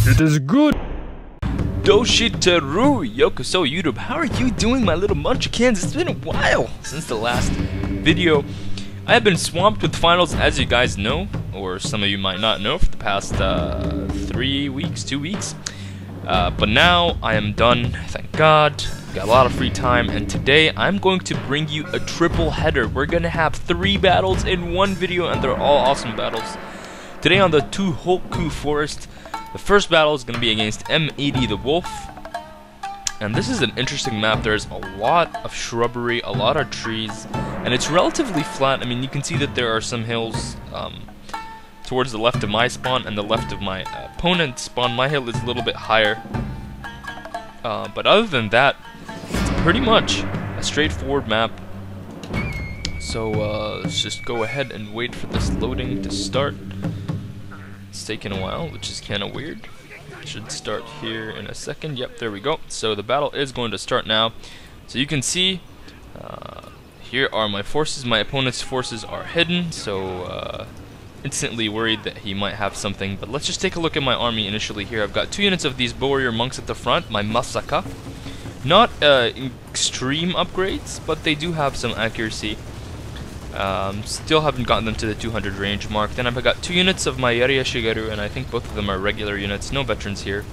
It is good. Doshiteru Yokoso YouTube, how are you doing, my little munchkins? It's been a while since the last video. I have been swamped with finals, as you guys know, or some of you might not know, for the past 2 weeks. But now I am done, thank God. Got a lot of free time, and today I'm going to bring you a triple header. We're gonna have 3 battles in one video, and they're all awesome battles. Today on the Tohoku Forest, the first battle is going to be against M80 the Wolf, and this is an interesting map. There's a lot of shrubbery, a lot of trees, and it's relatively flat. I mean, you can see that there are some hills towards the left of my spawn and the left of my opponent's spawn. My hill is a little bit higher, but other than that, it's pretty much a straightforward map. So let's just go ahead and wait for this loading to start. It's taking a while, which is kind of weird. Should start here in a second. Yep, there we go. So the battle is going to start now. So you can see here are my forces. My opponent's forces are hidden, so instantly worried that he might have something. But let's just take a look at my army initially here. I've got 2 units of these warrior monks at the front, my Masaka. Not extreme upgrades, but they do have some accuracy. Still haven't gotten them to the 200 range mark. Then I've got 2 units of my Yariya Shigeru, and I think both of them are regular units, no veterans here.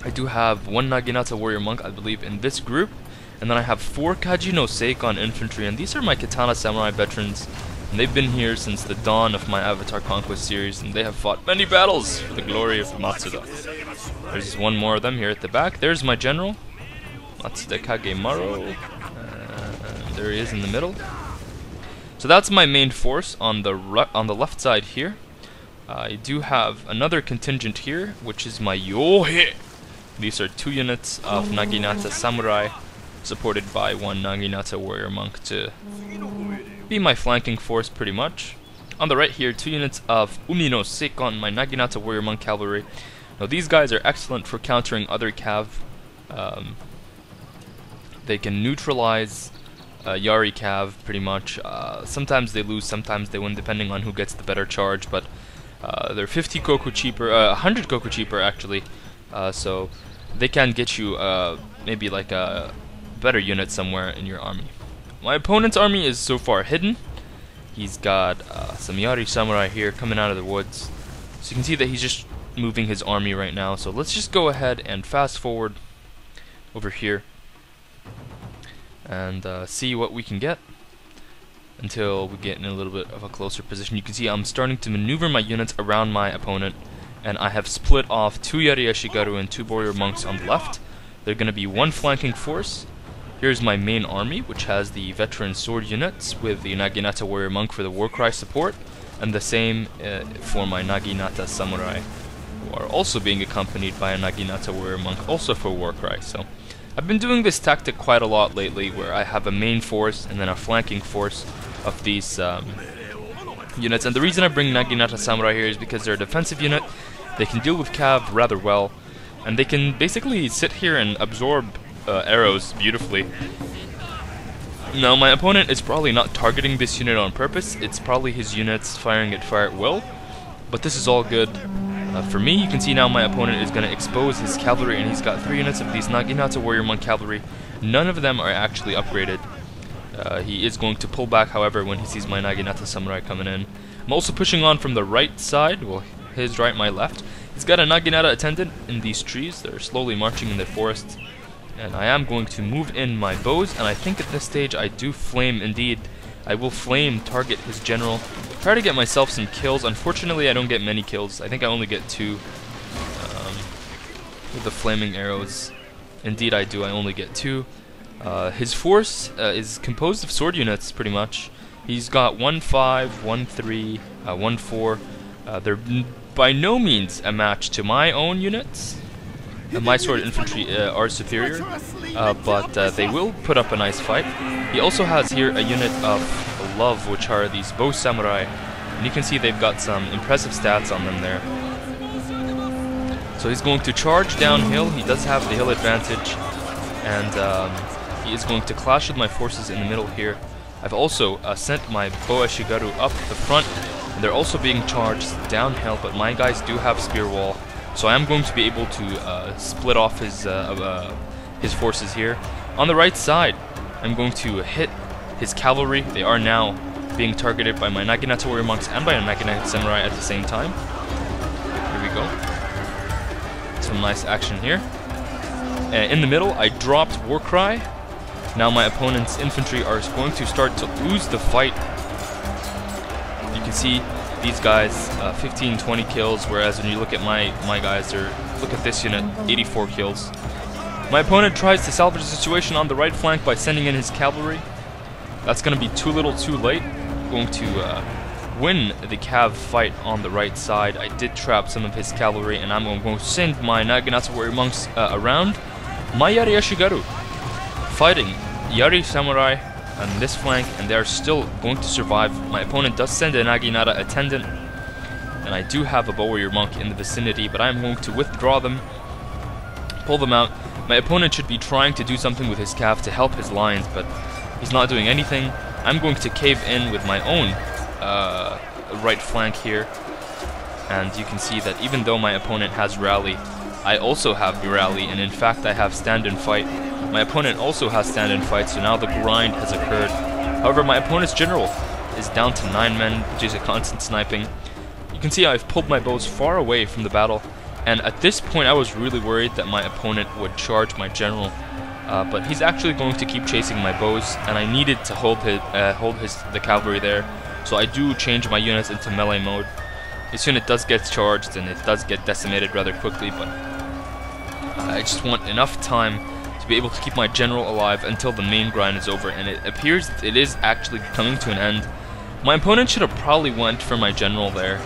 I do have 1 Naginata warrior monk, I believe, in this group, and then I have 4 Kaji no Seikon infantry, and these are my Katana Samurai veterans, and they've been here since the dawn of my Avatar Conquest series, and they have fought many battles for the glory of Matsuda. There's one more of them here at the back. There's my general, Matsuda Kagemaru. There he is in the middle. So that's my main force on the left side here. I do have another contingent here, which is my Yohe. These are 2 units of Naginata Samurai, supported by 1 Naginata warrior monk to be my flanking force pretty much. On the right here, 2 units of Umi no Seikon, my Naginata warrior monk cavalry. Now these guys are excellent for countering other cav. They can neutralize Yari Cav pretty much. Sometimes they lose, sometimes they win, depending on who gets the better charge, but they're 50 Koku cheaper, 100 Koku cheaper actually, so they can get you maybe like a better unit somewhere in your army. My opponent's army is so far hidden. He's got some Yari Samurai here coming out of the woods, so you can see that he's just moving his army right now. So let's just go ahead and fast forward over here and see what we can get until we get in a little bit of a closer position. You can see I'm starting to maneuver my units around my opponent, and I have split off 2 Yariya Shigeru and 2 warrior monks on the left. They're going to be 1 flanking force. Here's my main army, which has the veteran sword units with the Naginata warrior monk for the Warcry support, and the same for my Naginata samurai, who are also being accompanied by a Naginata warrior monk also for Warcry. So I've been doing this tactic quite a lot lately, where I have a main force and then a flanking force of these units. And the reason I bring Naginata Samurai here is because they're a defensive unit. They can deal with cav rather well, and they can basically sit here and absorb arrows beautifully. Now my opponent is probably not targeting this unit on purpose. It's probably his units firing at fire at will, but this is all good. For me, you can see now my opponent is going to expose his cavalry, and he's got 3 units of these Naginata warrior monk cavalry. None of them are actually upgraded. He is going to pull back, however, when he sees my Naginata samurai coming in. I'm also pushing on from the right side, well, his right, my left. He's got a Naginata attendant in these trees. They're slowly marching in the forest, and I am going to move in my bows, and I think at this stage I do flame indeed. I will flame target his general, try to get myself some kills. Unfortunately, I don't get many kills. I think I only get 2 with the flaming arrows. Indeed I do, I only get 2. His force is composed of sword units pretty much. He's got 1-5, 1-3, 1-4. They're by no means a match to my own units. My sword infantry are superior, but they will put up a nice fight. He also has here a unit of love, which are these bow samurai, and you can see they've got some impressive stats on them there. So he's going to charge downhill. He does have the hill advantage, and he is going to clash with my forces in the middle here. I've also sent my Boa Shigeru up the front, and They're also being charged downhill, but my guys do have spear wall, so I am going to be able to split off his forces here. On the right side, I'm going to hit his cavalry. They are now being targeted by my Naginata warrior monks and by a Naginata samurai at the same time. Here we go. Some nice action here. In the middle, I dropped War Cry. Now my opponent's infantry are going to start to lose the fight. You can see these guys 15, 20 kills, whereas when you look at my guys, look at this unit, 84 kills. My opponent tries to salvage the situation on the right flank by sending in his cavalry. That's going to be too little too late. I'm going to win the cav fight on the right side. I did trap some of his cavalry, and I'm going to send my Naginata warrior monks around. My Yari Yashigaru fighting Yari samurai on this flank, and they are still going to survive. My opponent does send a Naginata attendant, and I do have a bow warrior monk in the vicinity, but I'm going to withdraw them, pull them out. My opponent should be trying to do something with his cav to help his lines, but he's not doing anything. I'm going to cave in with my own right flank here, and you can see that even though my opponent has rally, I also have rally, and in fact I have stand and fight. My opponent also has stand and fight, so now the grind has occurred. However, my opponent's general is down to 9 men, which is a constant sniping. You can see I've pulled my bows far away from the battle, and at this point I was really worried that my opponent would charge my general. But he's actually going to keep chasing my bows, and I needed to hold the cavalry there. So I do change my units into melee mode. This unit does get charged, and it does get decimated rather quickly, but I just want enough time to be able to keep my general alive until the main grind is over, and it appears that it is actually coming to an end. My opponent should have probably went for my general there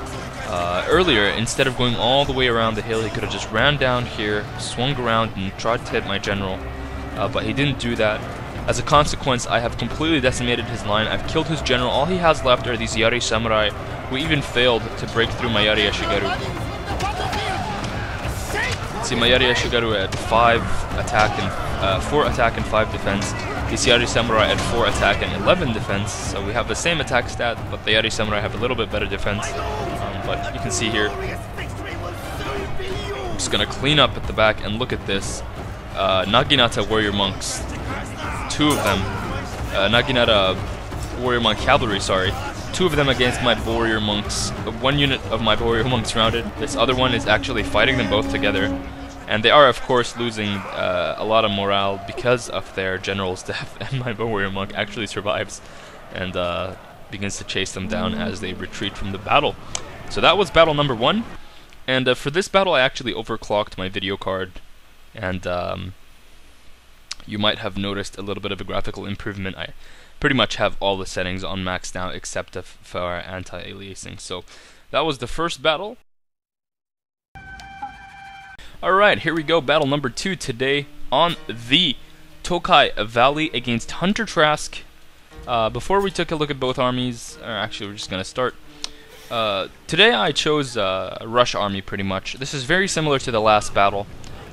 earlier. Instead of going all the way around the hill, he could have just ran down here, swung around, and tried to hit my general. But he didn't do that. As a consequence, I have completely decimated his line. I've killed his general. All he has left are these Yari samurai, who even failed to break through my Yari Yashigaru. See my Yari Yashigaru at 4 attack and 5 defense. These Yari samurai at 4 attack and 11 defense. So we have the same attack stat, but the Yari samurai have a little bit better defense. But you can see here, I'm just gonna clean up at the back and look at this. Naginata warrior monks, 2 of them, Naginata warrior monk cavalry, sorry, 2 of them against my warrior monks. 1 unit of my warrior monks rounded. This other one is actually fighting them both together, and they are of course losing a lot of morale because of their general's death, and my warrior monk actually survives and begins to chase them down as they retreat from the battle. So that was battle number 1, and for this battle I actually overclocked my video card. And you might have noticed a little bit of a graphical improvement. I pretty much have all the settings on max now except for anti-aliasing. So that was the first battle. Alright, here we go. Battle number 2 today on the Tokai Valley against Hunter Trask. Before we took a look at both armies, or actually we're just going to start. Today I chose Rush Army pretty much. This is very similar to the last battle.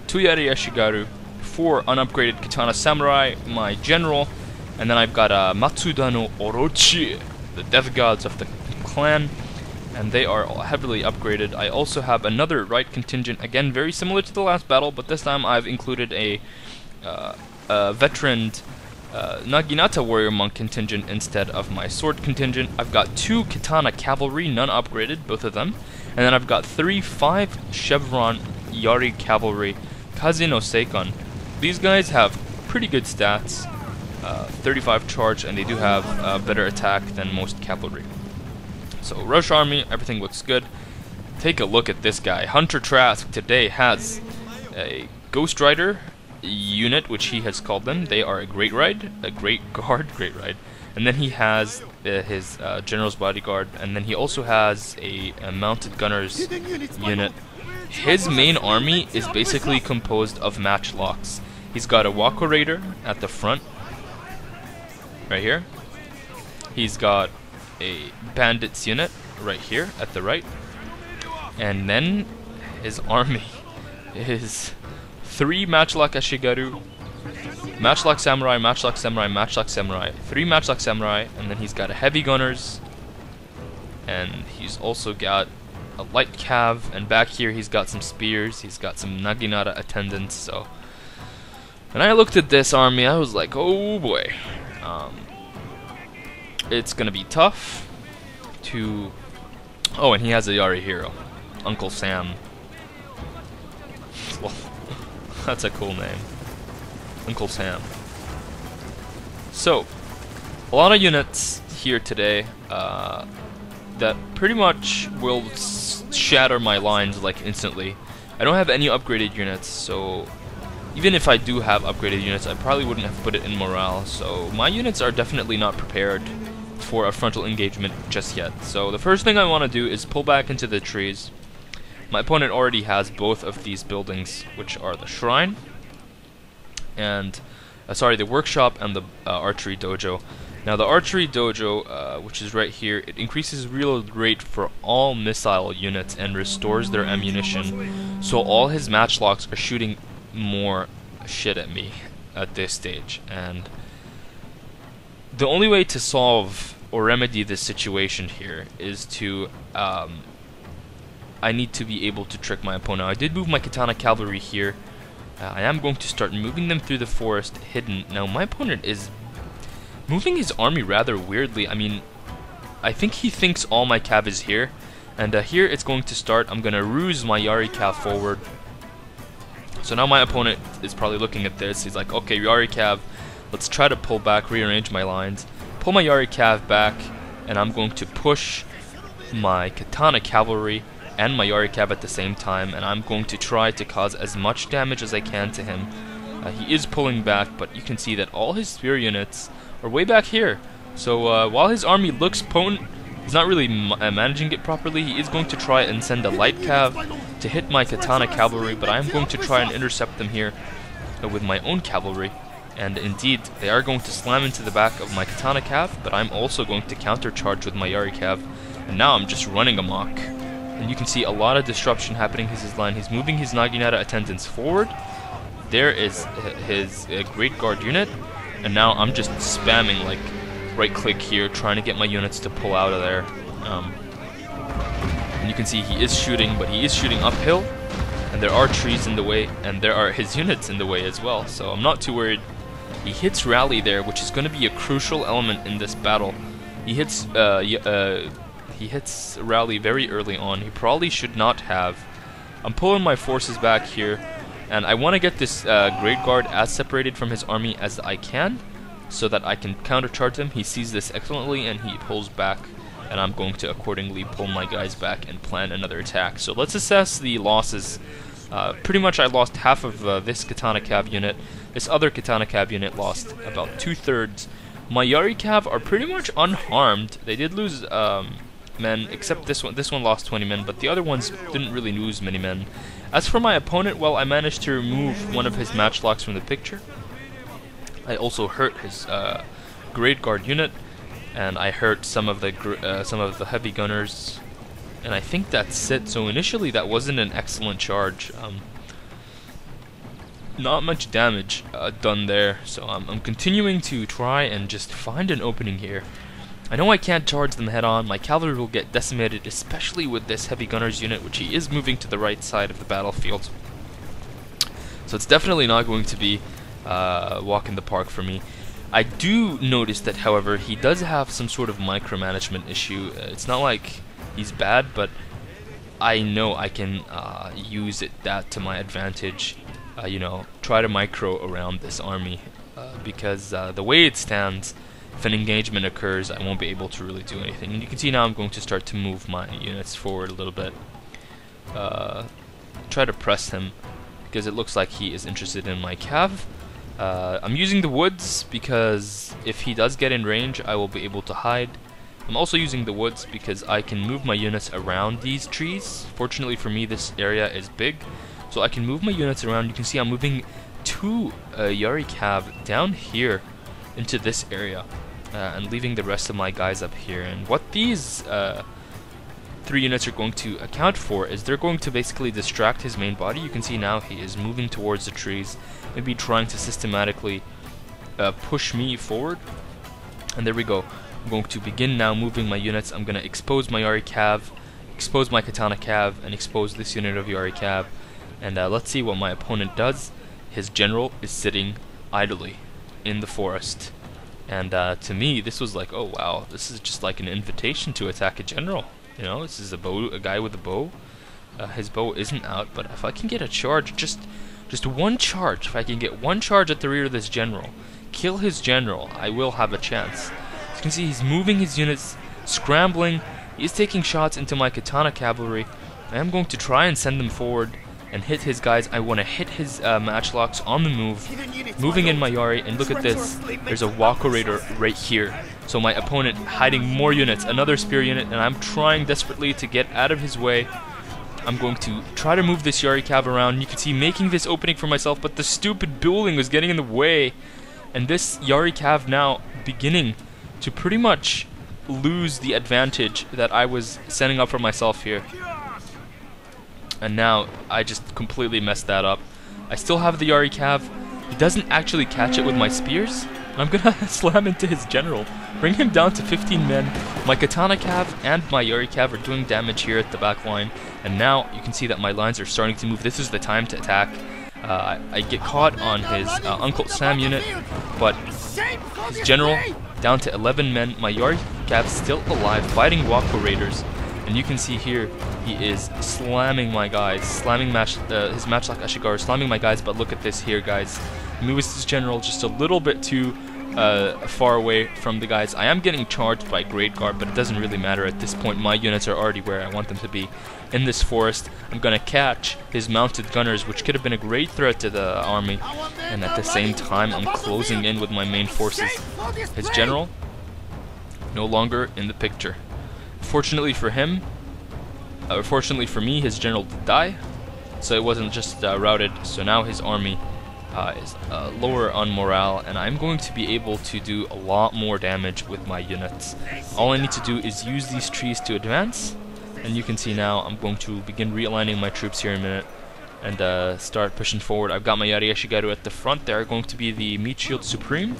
2 Yari Yashigaru, 4 unupgraded Katana Samurai, my general, and then I've got Matsuda no Orochi, the death gods of the clan, and they are heavily upgraded. I also have another right contingent, again very similar to the last battle, but this time I've included a veteran Naginata warrior monk contingent instead of my sword contingent. I've got 2 Katana cavalry, none upgraded, both of them, and then I've got 5 Chevron Yari cavalry, Kaze no Seikon. These guys have pretty good stats, 35 charge, and they do have better attack than most cavalry. So Rush Army, everything looks good. Take a look at this guy. Hunter Trask today has a Ghost Rider unit, which he has called them. They are a Great Ride, a Great Guard, Great Ride, and then he has his General's Bodyguard, and then he also has a Mounted Gunners unit. His main army is basically composed of matchlocks. He's got a Wako Raider at the front, right here. He's got a Bandits unit right here at the right. And then his army is 3 Matchlock Ashigaru, Matchlock Samurai, Matchlock Samurai, Matchlock Samurai, 3 Matchlock Samurai, and then he's got a Heavy Gunners, and he's also got a light cav, and back here he's got some spears, he's got some Naginata attendants. So when I looked at this army, I was like, oh boy, it's gonna be tough to... Oh, and he has a Yari hero, Uncle Sam. Well, that's a cool name, Uncle Sam. So a lot of units here today that pretty much will shatter my lines like instantly. I don't have any upgraded units, so even if I do have upgraded units, I probably wouldn't have put it in morale. So my units are definitely not prepared for a frontal engagement just yet. So the first thing I want to do is pull back into the trees. My opponent already has both of these buildings, which are the shrine and the workshop and the archery dojo. Now the archery dojo, which is right here, it increases reload rate for all missile units and restores their ammunition. So all his matchlocks are shooting more shit at me at this stage, and the only way to solve or remedy this situation here is to I need to be able to trick my opponent. I did move my katana cavalry here. I am going to start moving them through the forest hidden. Now my opponent is moving his army rather weirdly. I mean, I think he thinks all my cav is here, and here it's going to start. I'm gonna ruse my Yari cav forward. So now my opponent is probably looking at this. He's like, okay, Yari cav, let's try to pull back, rearrange my lines, pull my Yari cav back, and I'm going to push my katana cavalry and my Yari cav at the same time, and I'm going to try to cause as much damage as I can to him. He is pulling back, but you can see that all his spear units are way back here. So while his army looks potent, he's not really managing it properly. He is going to try and send a light cav to hit my katana cavalry, but I am going to try and intercept them here with my own cavalry. And indeed, they are going to slam into the back of my katana cav, but I'm also going to countercharge with my Yari cav. And now I'm just running amok. And you can see a lot of disruption happening in his line. He's moving his Naginata attendants forward. There is his Great Guard unit. And now I'm just spamming, like, right click here, trying to get my units to pull out of there. And you can see he is shooting, but he is shooting uphill. And there are trees in the way, and there are his units in the way as well. So I'm not too worried. He hits rally there, which is going to be a crucial element in this battle. He hits rally very early on. He probably should not have. I'm pulling my forces back here, and I want to get this Great Guard as separated from his army as I can, so that I can countercharge him. He sees this excellently, and he pulls back, and I'm going to accordingly pull my guys back and plan another attack. So let's assess the losses. Pretty much I lost half of this Katana Cav unit. This other Katana Cav unit lost about 2/3. My Yari Cav are pretty much unharmed. They did lose men, except this one. This one lost 20 men, but the other ones didn't really lose many men. As for my opponent, well, I managed to remove one of his matchlocks from the picture. I also hurt his Great Guard unit, and I hurt some of the heavy gunners, and I think that's it. So initially, that wasn't an excellent charge. Not much damage done there. So I'm continuing to try and just find an opening here. I know I can't charge them head on. My cavalry will get decimated, especially with this heavy gunners unit, which he is moving to the right side of the battlefield. So it's definitely not going to be walk in the park for me. I do notice that, however, he does have some sort of micromanagement issue. It's not like he's bad, but I know I can use that to my advantage. You know, try to micro around this army because the way it stands, if an engagement occurs, I won't be able to really do anything. And you can see now I'm going to start to move my units forward a little bit. Try to press him because it looks like he is interested in my cav. I'm using the woods because if he does get in range, I will be able to hide. I'm also using the woods because I can move my units around these trees. Fortunately for me, this area is big, so I can move my units around. You can see I'm moving 2 Yari Cav down here into this area and leaving the rest of my guys up here. And what these 3 units are going to account for is they're going to basically distract his main body. You can see now he is moving towards the trees, maybe trying to systematically push me forward. And there we go. I'm going to begin now moving my units. I'm going to expose my Yari Cav, expose my Katana Cav, and expose this unit of Yari Cav. And let's see what my opponent does. His general is sitting idly in the forest. And to me, this was like, oh wow, this is just like an invitation to attack a general. You know, this is a guy with a bow. His bow isn't out, but if I can get a charge, just one charge, if I can get one charge at the rear of this general, kill his general, I will have a chance. As you can see, he's moving his units, scrambling. He's taking shots into my Katana cavalry. I am going to try and send them forward and hit his guys. I want to hit his matchlocks on the move, moving in my Yari, and look at this. There's a Wako Raider right here. So my opponent hiding more units, another spear unit, and I'm trying desperately to get out of his way. I'm going to try to move this Yari Cav around. You can see making this opening for myself, but the stupid building was getting in the way. And this Yari Cav now beginning to pretty much lose the advantage that I was setting up for myself here. And now I just completely messed that up. I still have the Yari Cav. He doesn't actually catch it with my spears. I'm gonna slam into his general, bring him down to 15 men. My Katana Cav and my Yari Cav are doing damage here at the back line, and now you can see that my lines are starting to move. This is the time to attack. I get caught on his Uncle Sam unit, but his general down to 11 men. My Yari Cav still alive, fighting Wako Raiders, and you can see here he is slamming my guys, slamming his matchlock Ashigaru, slamming my guys. But look at this here, guys. He moves his general just a little bit too far away from the guys. I am getting charged by Great Guard, but it doesn't really matter at this point. My units are already where I want them to be in this forest. I'm gonna catch his mounted gunners, which could have been a great threat to the army, and at the same time I'm closing in with my main forces. His general no longer in the picture. Fortunately for him, fortunately for me, his general did die, so it wasn't just routed. So now his army is lower on morale, and I'm going to be able to do a lot more damage with my units. All I need to do is use these trees to advance, and you can see now I'm going to begin realigning my troops here in a minute and start pushing forward. I've got my Yari Ashigaru at the front. They are going to be the Meat Shield Supreme.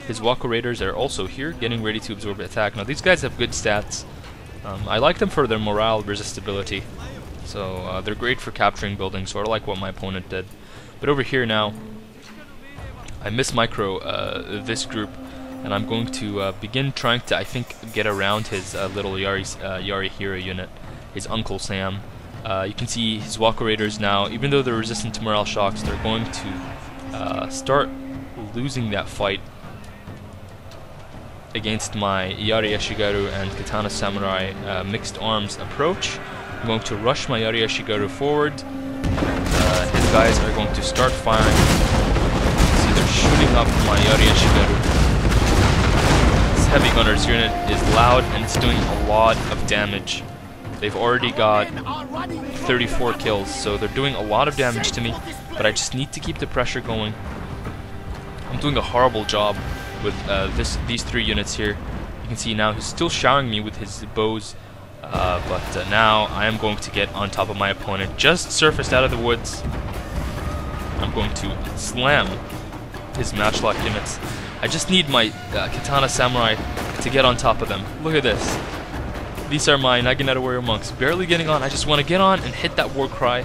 His Wako Raiders are also here, getting ready to absorb attack. Now these guys have good stats. I like them for their morale resistibility, so they're great for capturing buildings, sort of like what my opponent did. But over here now, I mismicro this group, and I'm going to begin trying to, I think, get around his little Yari Hero unit, his Uncle Sam. You can see his Wako Raiders now, even though they're resistant to morale shocks, they're going to start losing that fight against my Yari Ashigaru and Katana Samurai mixed arms approach. I'm going to rush my Yari Ashigaru forward. His guys are going to start firing. See, they're shooting up my Yari Ashigaru. This heavy gunner's unit is loud and it's doing a lot of damage. They've already got 34 kills, so they're doing a lot of damage to me, but I just need to keep the pressure going. I'm doing a horrible job with these three units here. You can see now he's still showering me with his bows, but now I am going to get on top of my opponent. Just surfaced out of the woods. I'm going to slam his matchlock units. I just need my Katana Samurai to get on top of them. Look at this. These are my Naginata Warrior Monks, barely getting on. I just want to get on and hit that war cry.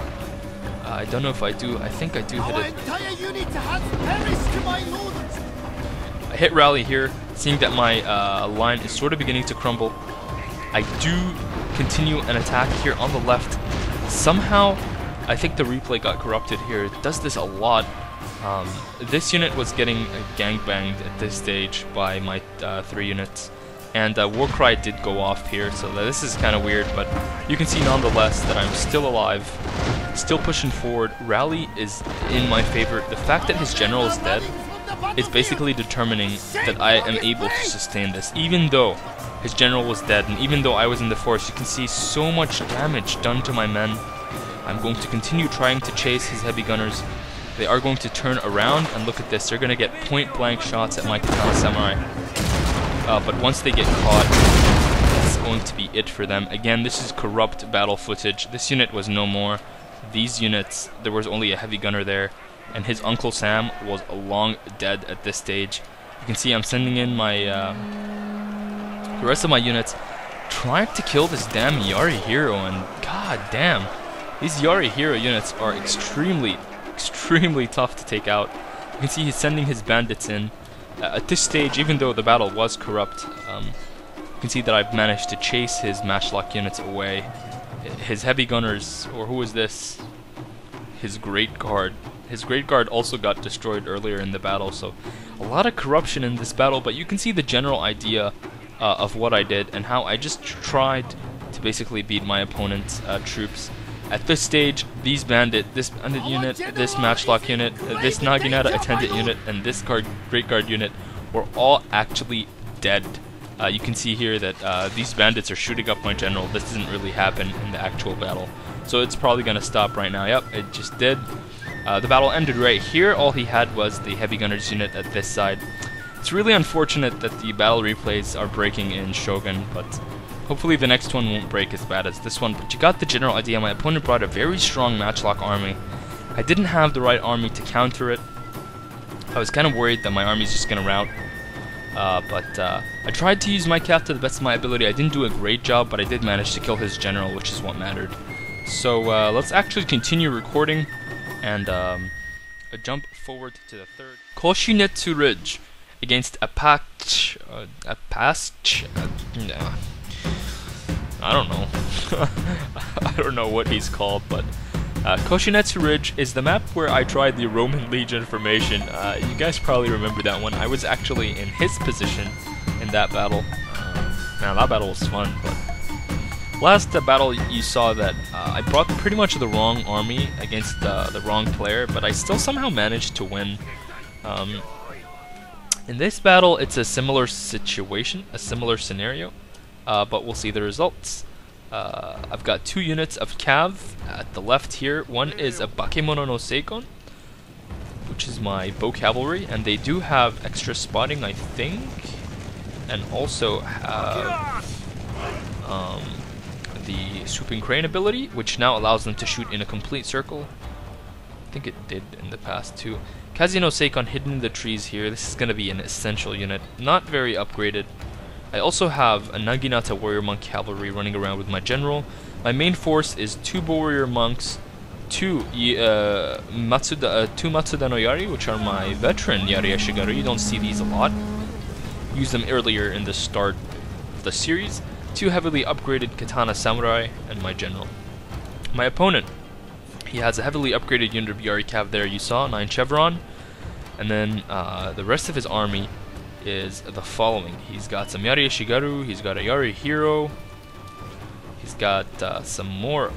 I don't know if I do. I think I do hit it. I hit rally here, seeing that my line is sort of beginning to crumble. I do continue an attack here on the left. Somehow, I think the replay got corrupted here. It does this a lot. This unit was getting gangbanged at this stage by my 3 units. And Warcry did go off here, so this is kind of weird, but you can see nonetheless that I'm still alive, still pushing forward. Rally is in my favor. The fact that his general is dead is basically determining that I am able to sustain this. Even though his general was dead, and even though I was in the forest, you can see so much damage done to my men. I'm going to continue trying to chase his heavy gunners. They are going to turn around, and look at this. They're going to get point-blank shots at my Katana Samurai. But once they get caught, it's going to be it for them. Again, this is corrupt battle footage. This unit was no more. These units, there was only a heavy gunner there, and his Uncle Sam was long dead at this stage. You can see I'm sending in my the rest of my units trying to kill this damn Yari hero, and god damn, these Yari hero units are extremely tough to take out. You can see he's sending his bandits in. At this stage, even though the battle was corrupt, you can see that I've managed to chase his matchlock units away. His heavy gunners, or who is this? His Great Guard. His Great Guard also got destroyed earlier in the battle, so a lot of corruption in this battle, but you can see the general idea of what I did and how I just tried to basically beat my opponent's troops. At this stage, this bandit unit, this matchlock unit, this Naginata attendant unit, and this Great Guard unit were all actually dead. You can see here that these bandits are shooting up my general. This doesn't really happen in the actual battle, so it's probably going to stop right now. Yep, it just did. The battle ended right here. All he had was the heavy gunners unit at this side. It's really unfortunate that the battle replays are breaking in Shogun, but hopefully the next one won't break as bad as this one. But you got the general idea. My opponent brought a very strong matchlock army. I didn't have the right army to counter it. I was kind of worried that my army's just going to rout. But I tried to use my cav to the best of my ability. I didn't do a great job, but I did manage to kill his general, which is what mattered. So let's actually continue recording and jump forward to the third. Koshinetsu Ridge against Apache. I don't know. I don't know what he's called, but Koshinetsu Ridge is the map where I tried the Roman Legion formation. You guys probably remember that one. I was actually in his position in that battle. Man, that battle was fun, but last battle you saw that I brought pretty much the wrong army against the wrong player, but I still somehow managed to win. In this battle, it's a similar situation, a similar scenario, but we'll see the results. I've got two units of cav at the left here. One is a Bakemono no Seikon, which is my bow cavalry, and they do have extra spotting, I think, and also have the swooping crane ability, which now allows them to shoot in a complete circle. I think it did in the past too. Kazi no Seikon hidden in the trees here. This is going to be an essential unit, not very upgraded. I also have a Naginata warrior monk cavalry running around with my general. My main force is two warrior monks, two Matsuda no Yari, which are my veteran Yari Ashigaru. You don't see these a lot. Used them earlier in the start of the series. Two heavily upgraded Katana Samurai, and my general. My opponent, he has a heavily upgraded unit of Yari Cav there, you saw, 9 Chevron. And then the rest of his army is the following. He's got some Yari Ashigaru, he's got a Yari Hero, he's got some more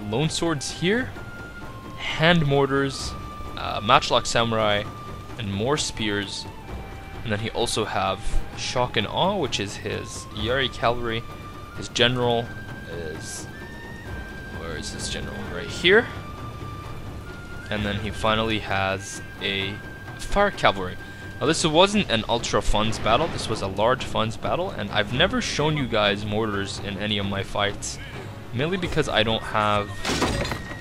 Lone Swords here, Hand Mortars, Matchlock Samurai, and more Spears. And then he also have Shock and Awe, which is his Yari Cavalry. His general is... where is his general? Right here. And then he finally has a Fire Cavalry. Now this wasn't an ultra funds battle, this was a large funds battle, and I've never shown you guys mortars in any of my fights, mainly because I don't have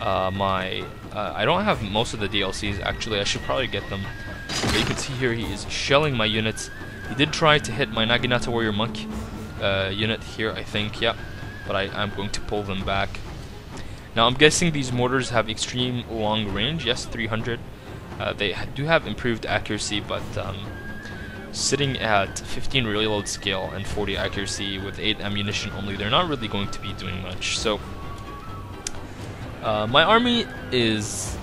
I don't have most of the DLCs. Actually, I should probably get them. But you can see here he is shelling my units. He did try to hit my Naginata warrior monk unit here, I think, yeah, but I'm going to pull them back. Now I'm guessing these mortars have extreme long range. Yes, 300. They do have improved accuracy, but sitting at 15 reload scale and 40 accuracy with 8 ammunition only, they're not really going to be doing much. So my army is,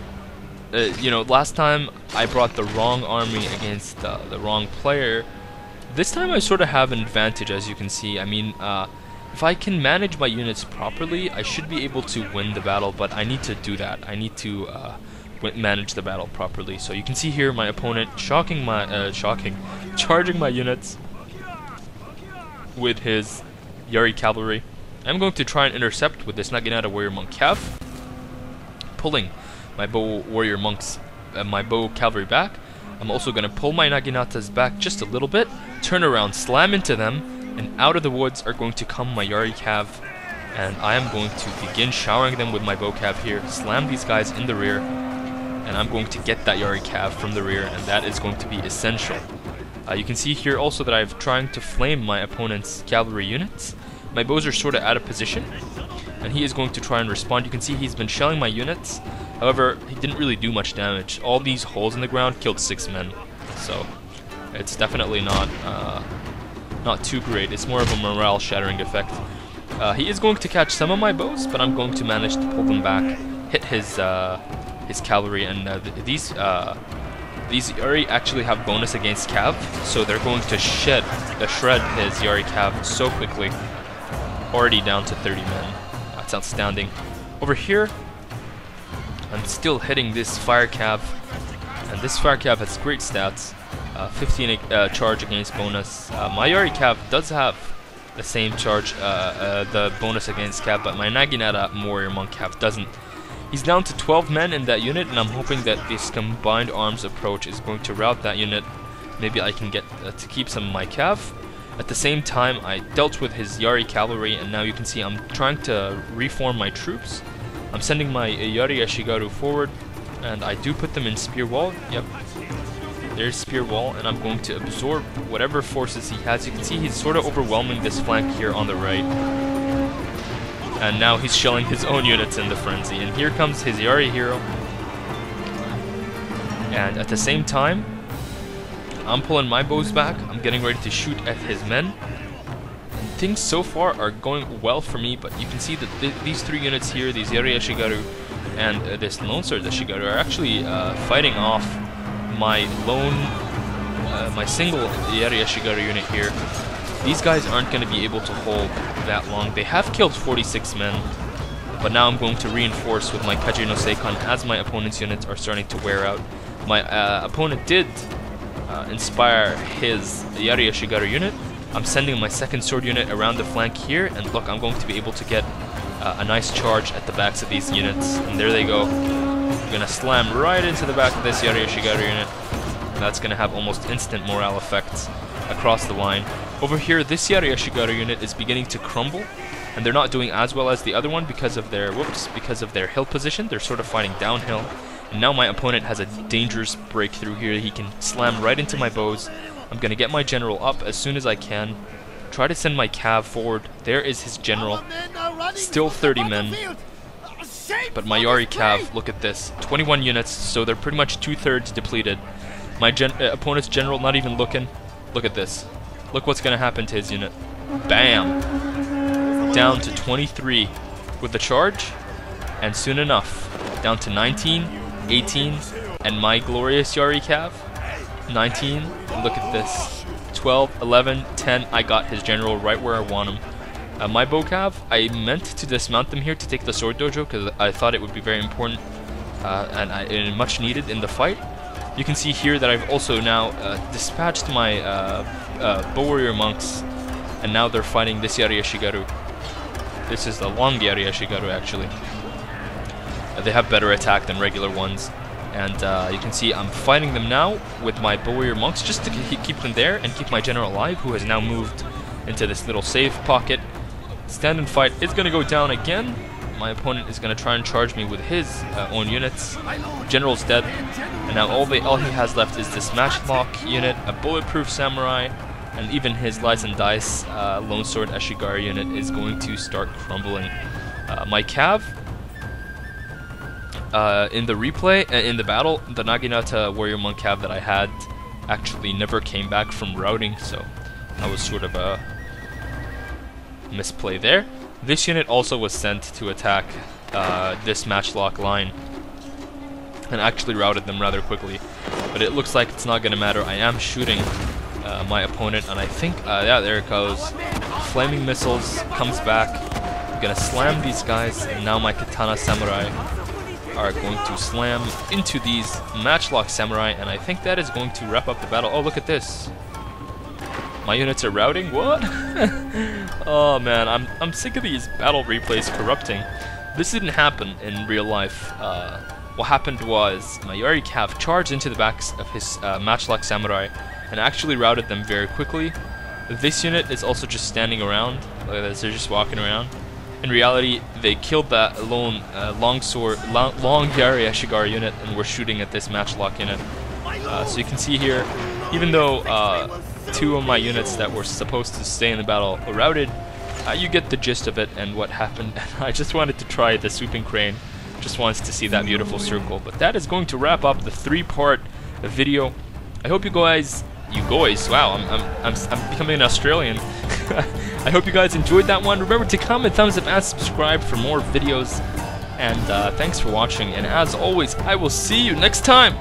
you know, last time I brought the wrong army against the wrong player. This time I sort of have an advantage, as you can see. I mean, if I can manage my units properly, I should be able to win the battle, but I need to do that. I need to manage the battle properly. So you can see here my opponent charging my units with his Yari Cavalry. I'm going to try and intercept with this Naginata Warrior Monk Cav, pulling my Warrior Monks, my bow cavalry back. I'm also going to pull my Naginatas back just a little bit, turn around, slam into them, and out of the woods are going to come my Yari Cav, and I am going to begin showering them with my bow cav here, slam these guys in the rear, and I'm going to get that Yari Cav from the rear, and that is going to be essential. You can see here also that I'm trying to flame my opponent's cavalry units. My bows are sort of out of position, and he is going to try and respond. You can see he's been shelling my units. However, he didn't really do much damage. All these holes in the ground killed 6 men, so it's definitely not too great. It's more of a morale shattering effect. He is going to catch some of my bows, but I'm going to manage to pull them back, hit his cavalry, and these Yari actually have bonus against cav, so they're going to shred his Yari cav so quickly. Already down to 30 men. That's outstanding. Over here, I'm still hitting this fire cav, and this fire cav has great stats. 15 charge against bonus. My Yari cav does have the same charge, the bonus against cav, but my Naginata warrior monk cav doesn't. He's down to 12 men in that unit, and I'm hoping that this combined arms approach is going to rout that unit. Maybe I can get to keep some of my cav. At the same time, I dealt with his Yari cavalry, and now you can see I'm trying to reform my troops. I'm sending my Yari Ashigaru forward, and I do put them in spear wall. Yep, there's spear wall, and I'm going to absorb whatever forces he has. You can see he's sort of overwhelming this flank here on the right. And now he's shelling his own units in the frenzy. And here comes his Yari hero. And at the same time, I'm pulling my bows back. I'm getting ready to shoot at his men. And things so far are going well for me, but you can see that these 3 units here, these Yari Ashigaru and this Lone Sword Ashigaru, are actually fighting off my my single Yari Ashigaru unit here. These guys aren't going to be able to hold that long. They have killed 46 men, but now I'm going to reinforce with my Kaji no Seikan as my opponent's units are starting to wear out. My opponent did inspire his Yari Ashigaru unit. I'm sending my second sword unit around the flank here, and look, I'm going to be able to get a nice charge at the backs of these units. And there they go. I'm going to slam right into the back of this Yari Ashigaru unit. And that's going to have almost instant morale effects across the line. Over here, this Yari Ashigaru unit is beginning to crumble, and they're not doing as well as the other one because of their hill position. They're sort of fighting downhill. And now my opponent has a dangerous breakthrough here. He can slam right into my bows. I'm going to get my general up as soon as I can. Try to send my cav forward. There is his general. Still 30 men. But my Yari cav, look at this. 21 units, so they're pretty much 2/3 depleted. My opponent's general not even looking. Look at this. Look what's going to happen to his unit. Bam! Down to 23 with the charge. And soon enough, down to 19, 18, and my glorious Yari cav, 19, look at this, 12, 11, 10, I got his general right where I want him. My bow cav, I meant to dismount them here to take the sword dojo because I thought it would be very important and much needed in the fight. You can see here that I've also now dispatched my bow warrior monks, and now they're fighting this Yari Ashigaru. This is the long Yari Ashigaru actually. They have better attack than regular ones, and you can see I'm fighting them now with my bow warrior monks just to keep them there and keep my general alive, who has now moved into this little safe pocket. Stand and fight is going to go down again. My opponent is going to try and charge me with his own units. General's dead, and now all he has left is this matchlock unit, a bulletproof samurai, and even his lies and dice lone sword Ashigaru unit is going to start crumbling. My cav, in the replay, in the battle, the Naginata warrior monk cav that I had actually never came back from routing, so that was sort of a misplay there. This unit also was sent to attack this matchlock line and actually routed them rather quickly, but it looks like it's not going to matter. I am shooting my opponent, and I think, yeah, there it goes. Flaming missiles comes back. I'm going to slam these guys, and now my katana samurai are going to slam into these matchlock samurai, and I think that is going to wrap up the battle. Oh, look at this. My units are routing? What? Oh man, I'm sick of these battle replays corrupting. This didn't happen in real life. What happened was my Yari cav charged into the backs of his matchlock samurai and actually routed them very quickly. This unit is also just standing around. Look at this, they're just walking around. In reality, they killed that long Yari Ashigaru unit and were shooting at this matchlock unit. So you can see here, even though 2 of my units that were supposed to stay in the battle were routed, you get the gist of it and what happened. I just wanted to try the swooping crane, just wants to see that beautiful circle. But that is going to wrap up the 3-part video. I hope you guys, wow, I'm becoming an Australian. I hope you guys enjoyed that one. Remember to comment, thumbs up, and subscribe for more videos. And thanks for watching. And as always, I will see you next time.